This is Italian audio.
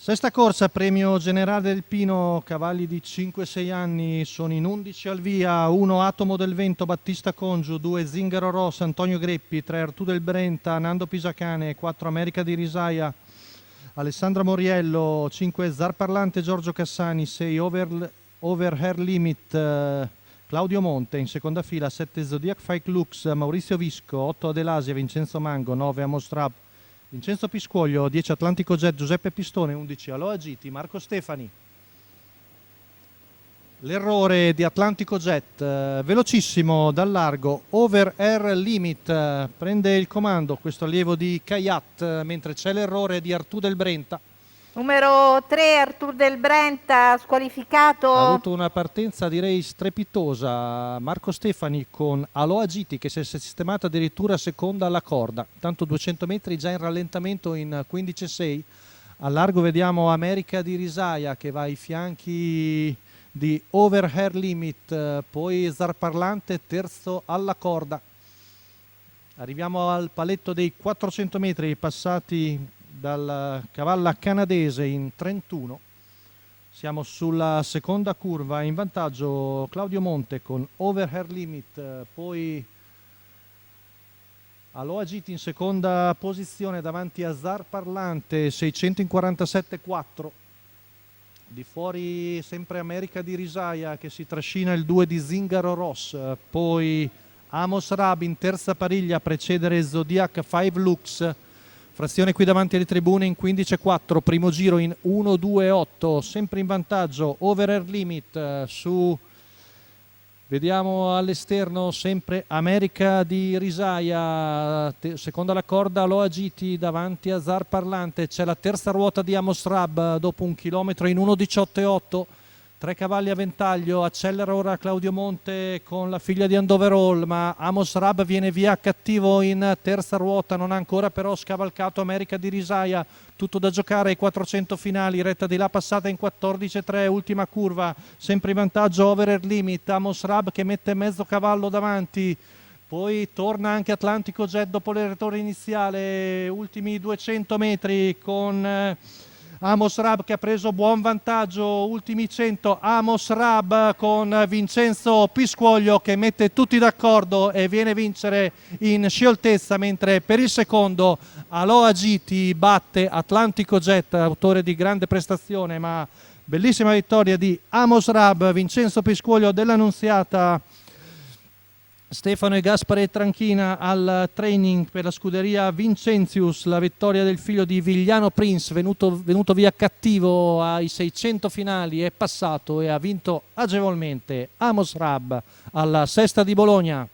Sesta corsa, premio generale del Pino, cavalli di 5-6 anni, sono in 11 al via, 1 Atomo del Vento, Battista Congiu, 2 Zingaro Ross, Antonio Greppi, 3 Artù del Brenta, Nando Pisacane, 4 America di Risaia, Alessandra Moriello, 5 Zar Parlante, Giorgio Cassani, 6 Over Hair Limit, Claudio Monte, in seconda fila 7 Zodiac Fike Lux, Maurizio Visco, 8 Adelasia, Vincenzo Mango, 9 Amos Trap, Vincenzo Piscoglio, 10 Atlantico Jet, Giuseppe Pistone, 11 Aloha Giti, Marco Stefani. L'errore di Atlantico Jet, velocissimo dal largo, Over Air Limit, prende il comando questo allievo di Kayat, mentre c'è l'errore di Artù del Brenta. Numero 3 Artù del Brenta, squalificato. Ha avuto una partenza direi strepitosa Marco Stefani con Aloha Giti che si è sistemato addirittura seconda alla corda, tanto 200 metri già in rallentamento in 15,6. Al largo vediamo America di Risaia che va ai fianchi di Over Hair Limit, poi Zar Parlante terzo alla corda. Arriviamo al paletto dei 400 metri passati dal cavalla canadese in 31. Siamo sulla seconda curva, in vantaggio Claudio Monte con Over Hair Limit, poi Aloha Giti in seconda posizione davanti a Zar Parlante, 647,4. Di fuori sempre America di Risaia che si trascina il 2 di Zingaro Ross, poi Amos Rab in terza pariglia a precedere Zodiac 5 Lux, frazione qui davanti alle tribune in 15,4, primo giro in 1,2,8, sempre in vantaggio Over Air Limit su, vediamo all'esterno sempre America di Risaia, seconda la corda Aloha Giti davanti a Zar Parlante, c'è la terza ruota di Amos Rab dopo un chilometro in 1,18,8, 3 cavalli a ventaglio, accelera ora Claudio Monte con la figlia di Andoverall, ma Amos Rab viene via cattivo in terza ruota, non ha ancora però scavalcato America di Risaia, tutto da giocare ai 400 finali, retta di là passata in 14,3, ultima curva, sempre in vantaggio Over Air Limit, Amos Rab che mette mezzo cavallo davanti, poi torna anche Atlantico Jet dopo l'errore iniziale, ultimi 200 metri con Amos Rab che ha preso buon vantaggio, ultimi 100, Amos Rab con Vincenzo Piscoglio che mette tutti d'accordo e viene a vincere in scioltezza, mentre per il secondo Aloha Giti batte Atlantico Jet, autore di grande prestazione, ma bellissima vittoria di Amos Rab, Vincenzo Piscoglio dell'Annunziata. Stefano e Gaspare Tranchina al training per la scuderia Vincentius, la vittoria del figlio di Vigliano Prince, venuto via cattivo ai 600 finali, è passato e ha vinto agevolmente Amos Rab alla Sesta di Bologna.